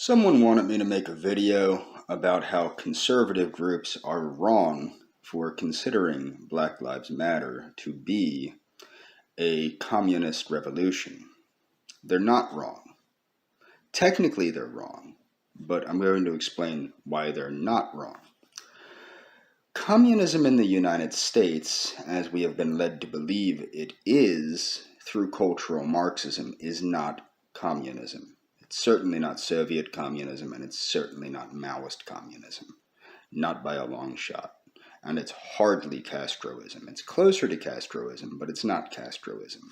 Someone wanted me to make a video about how conservative groups are wrong for considering Black Lives Matter to be a communist revolution. They're not wrong. Technically they're wrong, but I'm going to explain why they're not wrong. Communism in the United States, as we have been led to believe it is through cultural Marxism, is not communism. It's certainly not Soviet communism, and it's certainly not Maoist communism. Not by a long shot. And it's hardly Castroism. It's closer to Castroism, but it's not Castroism.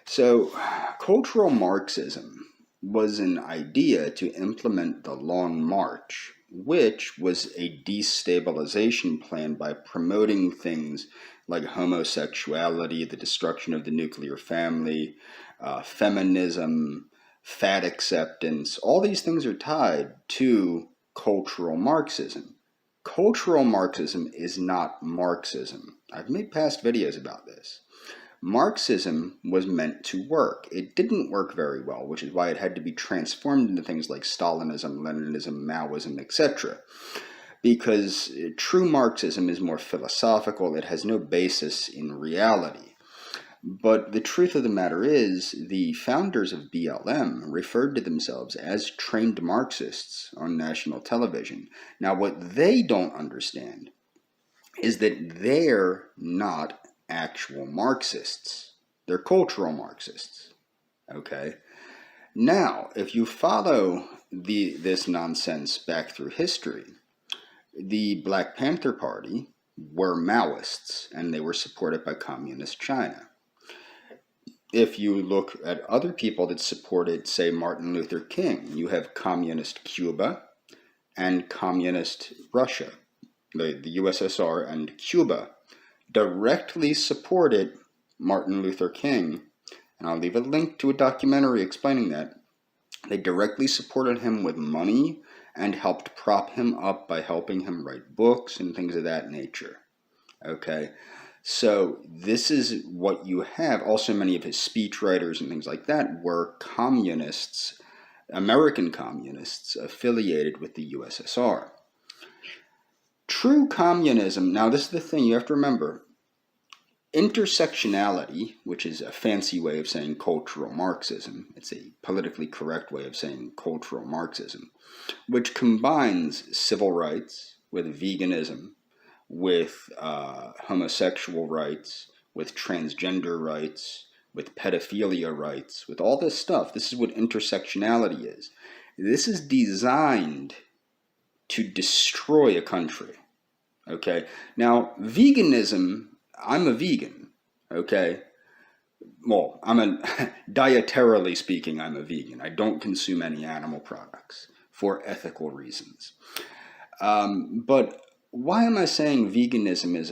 So, cultural Marxism was an idea to implement the Long March, which was a destabilization plan by promoting things like homosexuality, the destruction of the nuclear family, feminism, fat acceptance. All these things are tied to cultural Marxism. Cultural Marxism is not Marxism. I've made past videos about this. Marxism was meant to work. It didn't work very well, which is why it had to be transformed into things like Stalinism, Leninism, Maoism, etc. Because true Marxism is more philosophical. It has no basis in reality. But the truth of the matter is, the founders of BLM referred to themselves as trained Marxists on national television. Now, what they don't understand is that they're not actual Marxists. They're cultural Marxists. Okay? Now, if you follow this nonsense back through history, the Black Panther Party were Maoists, and they were supported by Communist China. If you look at other people that supported, say, Martin Luther King, you have Communist Cuba and Communist Russia. The USSR and Cuba directly supported Martin Luther King, and I'll leave a link to a documentary explaining that. They directly supported him with money and helped prop him up by helping him write books and things of that nature. Okay? So this is what you have. Also, many of his speechwriters and things like that were communists, American communists, affiliated with the USSR. True communism, now this is the thing you have to remember, intersectionality, which is a fancy way of saying cultural Marxism, it's a politically correct way of saying cultural Marxism, which combines civil rights with veganism, with homosexual rights, with transgender rights, with pedophilia rights, with all this stuff. This is what intersectionality is. This is designed to destroy a country. Okay? Now, veganism, I'm a vegan. Okay? Well, dietarily speaking, I'm a vegan. I don't consume any animal products for ethical reasons. But why am I saying veganism is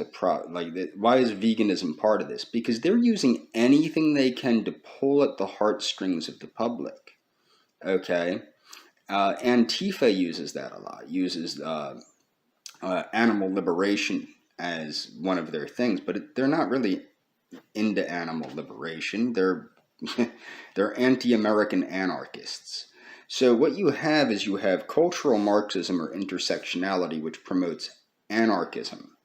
why is veganism part of this? Because they're using anything they can to pull at the heartstrings of the public. Okay? Antifa uses that a lot, uses animal liberation as one of their things, but they're not really into animal liberation. They're anti-American anarchists. So what you have is you have cultural Marxism or intersectionality, which promotes anarchism.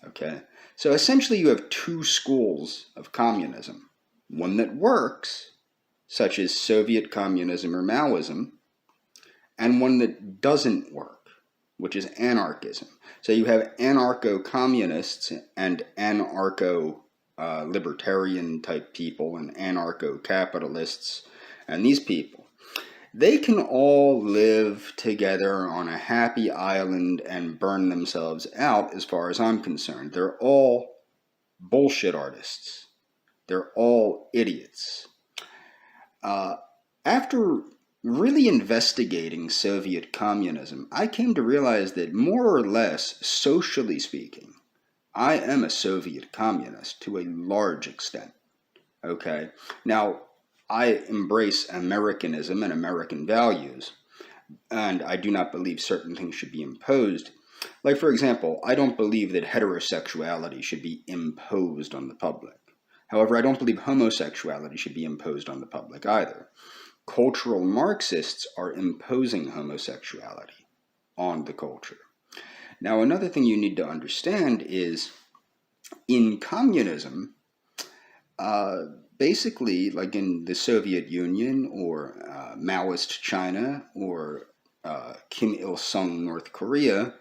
Okay? So essentially you have two schools of communism. One that works, such as Soviet communism or Maoism, and one that doesn't work, which is anarchism. So you have anarcho-communists and anarcho-libertarian type people and anarcho-capitalists, and these people. They can all live together on a happy island and burn themselves out as far as I'm concerned. They're all bullshit artists. They're all idiots. After really investigating Soviet communism, I came to realize that more or less, socially speaking, I am a Soviet communist to a large extent. Okay? Now, I embrace Americanism and American values, and I do not believe certain things should be imposed. Like, for example, I don't believe that heterosexuality should be imposed on the public. However, I don't believe homosexuality should be imposed on the public either. cultural Marxists are imposing homosexuality on the culture. Now, another thing you need to understand is in communism, basically, like in the Soviet Union or Maoist China or Kim Il-sung North Korea,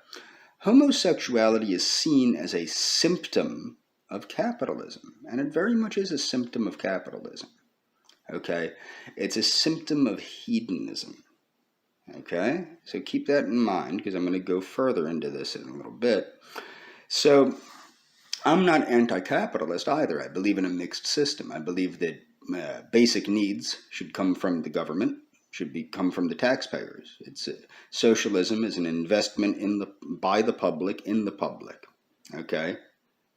homosexuality is seen as a symptom of capitalism, and it very much is a symptom of capitalism. Okay, it's a symptom of hedonism. Okay, so keep that in mind because I'm going to go further into this in a little bit. So I'm not anti-capitalist either. I believe in a mixed system. I believe that basic needs should come from the government, come from the taxpayers. Socialism is an investment by the public in the public. Okay,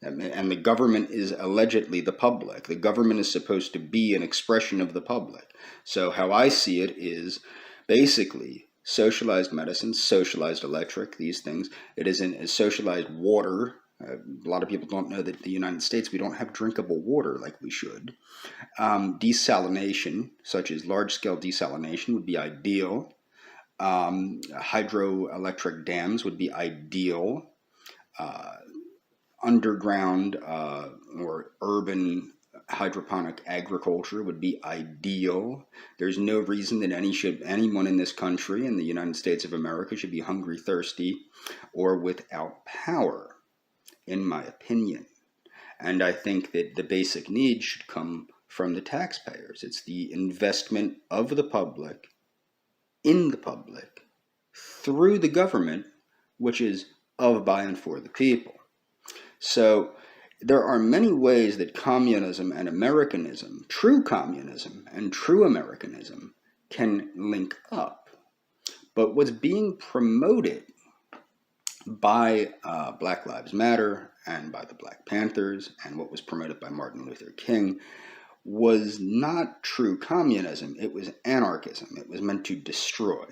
and the government is allegedly the public. The government is supposed to be an expression of the public. So how I see it is basically socialized medicine, socialized electric, these things. It is a socialized water. A lot of people don't know that in the United States we don't have drinkable water like we should. Desalination, such as large-scale desalination, would be ideal. Hydroelectric dams would be ideal. Underground or urban hydroponic agriculture would be ideal. There's no reason that anyone in this country, in the United States of America, should be hungry, thirsty, or without power, in my opinion. And I think that the basic needs should come from the taxpayers. It's the investment of the public, in the public, through the government, which is of, by, and for the people. So there are many ways that communism and Americanism, true communism and true Americanism, can link up. But what's being promoted by Black Lives Matter and by the Black Panthers and what was promoted by Martin Luther King was not true communism. It was anarchism. It was meant to destroy.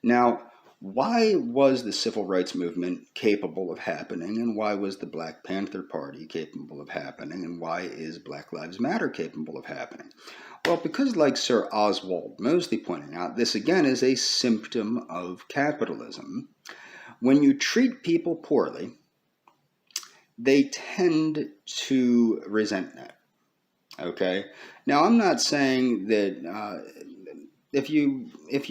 Now, why was the civil rights movement capable of happening, and why was the Black Panther Party capable of happening, and why is Black Lives Matter capable of happening? Well, because like Sir Oswald Mosley pointed out, this again is a symptom of capitalism. When you treat people poorly, they tend to resent that. Okay? Now, I'm not saying that if you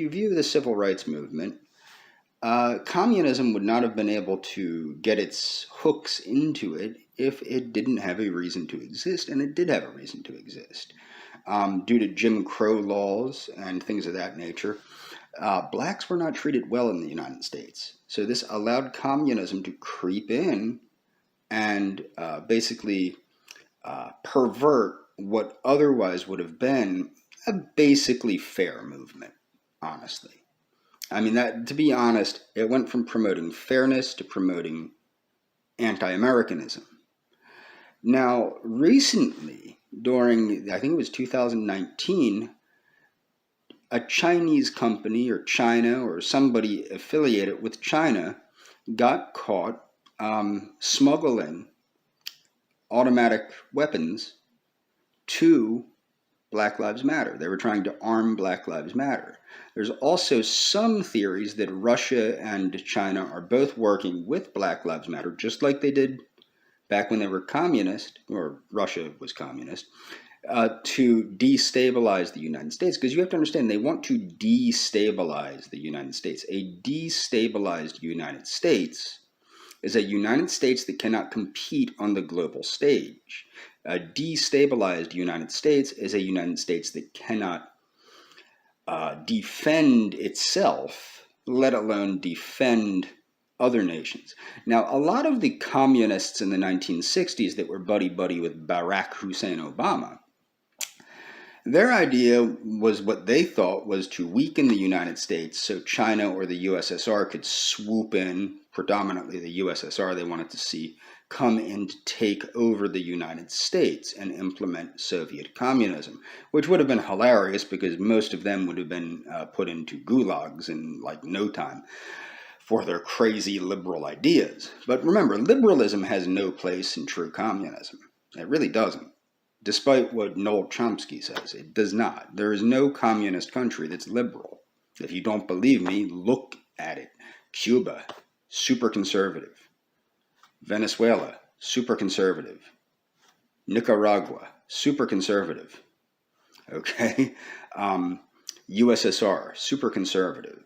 view the civil rights movement, communism would not have been able to get its hooks into it if it didn't have a reason to exist, and it did have a reason to exist. Due to Jim Crow laws and things of that nature, blacks were not treated well in the United States. So this allowed communism to creep in and basically pervert what otherwise would have been a basically fair movement, honestly. I mean, that, to be honest, it went from promoting fairness to promoting anti-Americanism. Now, recently, during, I think it was 2019, a Chinese company or China or somebody affiliated with China got caught smuggling automatic weapons to Black Lives Matter. They were trying to arm Black Lives Matter. There's also some theories that Russia and China are both working with Black Lives Matter, just like they did back when they were communist, or Russia was communist, to destabilize the United States. Because you have to understand, they want to destabilize the United States. A destabilized United States is a United States that cannot compete on the global stage. A destabilized United States is a United States that cannot defend itself, let alone defend other nations. Now, a lot of the communists in the 1960s that were buddy-buddy with Barack Hussein Obama, their idea was what they thought was to weaken the United States so China or the USSR could swoop in, predominantly the USSR they wanted to see, come in to take over the United States and implement Soviet communism, which would have been hilarious because most of them would have been put into gulags in like no time for their crazy liberal ideas. But remember, liberalism has no place in true communism. It really doesn't. despite what Noel Chomsky says. It does not. There is no communist country that's liberal. If you don't believe me, look at it. Cuba, super conservative. Venezuela, super conservative. Nicaragua, super conservative. Okay? USSR, super conservative.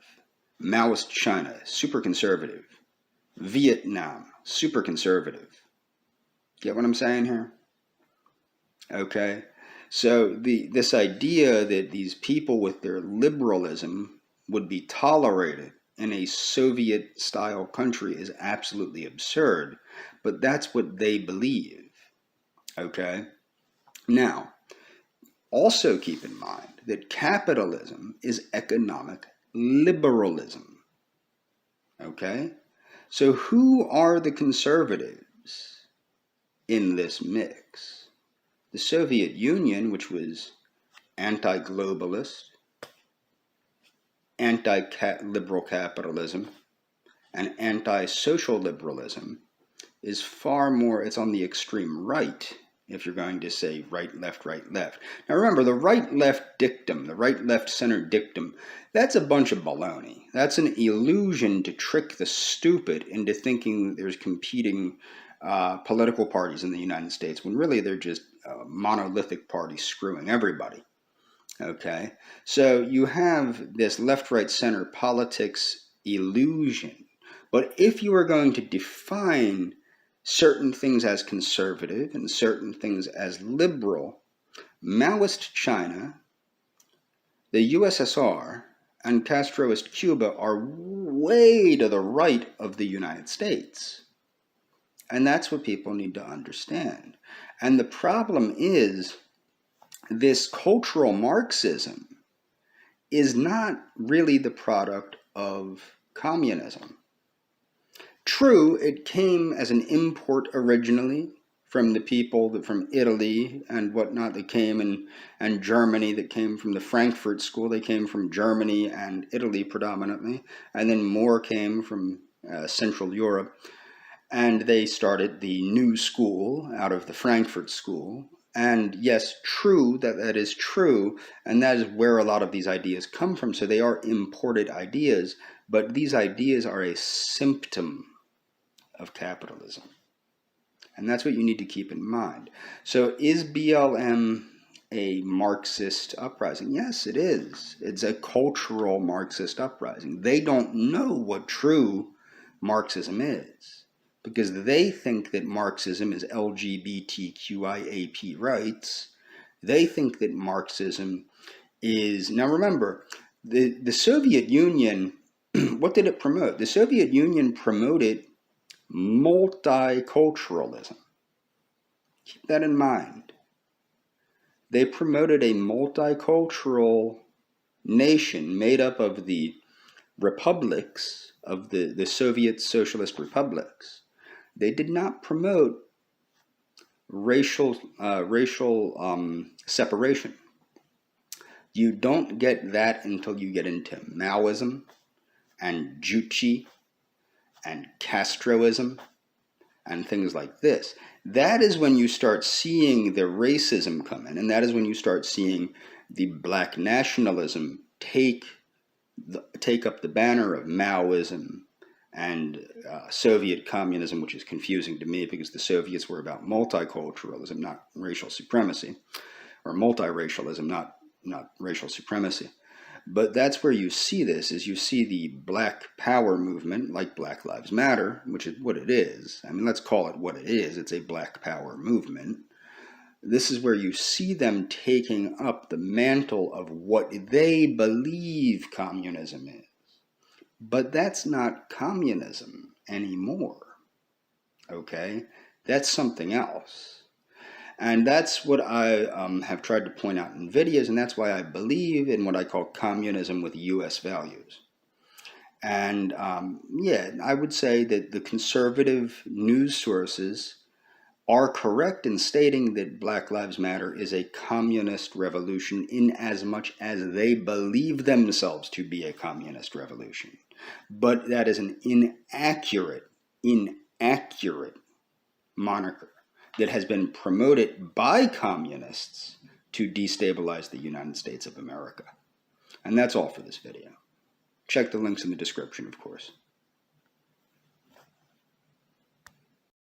Maoist China, super conservative. Vietnam, super conservative. Get what I'm saying here? Okay? So this idea that these people with their liberalism would be tolerated in a Soviet-style country is absolutely absurd, but that's what they believe. Okay? Now, also keep in mind that capitalism is economic liberalism. Okay? So who are the conservatives in this mix? The Soviet Union, which was anti-globalist, anti-liberal capitalism, and anti-social liberalism, is far more, it's on the extreme right, if you're going to say right, left, right, left. Now remember, the right-left dictum, the right-left center dictum, that's a bunch of baloney. That's an illusion to trick the stupid into thinking there's competing political parties in the United States, when really they're just monolithic parties screwing everybody. Okay, so you have this left, right, center politics illusion. But if you are going to define certain things as conservative and certain things as liberal, Maoist China, the USSR, and Castroist Cuba are way to the right of the United States. And that's what people need to understand. And the problem is, this cultural Marxism is not really the product of communism. True, it came as an import originally from the people from Italy and whatnot that came, and Germany that came from the Frankfurt School. They came from Germany and Italy predominantly, and then more came from Central Europe. And they started the new school out of the Frankfurt School. And yes, true, that is true, and that is where a lot of these ideas come from. So they are imported ideas, but these ideas are a symptom of capitalism. And that's what you need to keep in mind. So is BLM a Marxist uprising? Yes, it is. It's a cultural Marxist uprising. They don't know what true Marxism is, because they think that Marxism is LGBTQIAP rights. They think that Marxism is... Now remember, the Soviet Union, what did it promote? The Soviet Union promoted multiculturalism. Keep that in mind. They promoted a multicultural nation made up of the republics, of the Soviet Socialist republics. They did not promote racial separation. You don't get that until you get into Maoism and Juche and Castroism and things like this. That is when you start seeing the racism come in, and that is when you start seeing the black nationalism take up the banner of Maoism and Soviet communism, which is confusing to me because the Soviets were about multiculturalism, not racial supremacy, or multiracialism, not racial supremacy. But that's where you see this, is you see the Black Power movement, like Black Lives Matter, which is what it is. I mean, let's call it what it is. It's a Black Power movement. This is where you see them taking up the mantle of what they believe communism is. But that's not communism anymore, okay? That's something else. And that's what I have tried to point out in videos, and that's why I believe in what I call communism with US values. And yeah, I would say that the conservative news sources are correct in stating that Black Lives Matter is a communist revolution in as much as they believe themselves to be a communist revolution. But that is an inaccurate moniker. that has been promoted by communists to destabilize the United States of America. And that's all for this video. Check the links in the description, of course.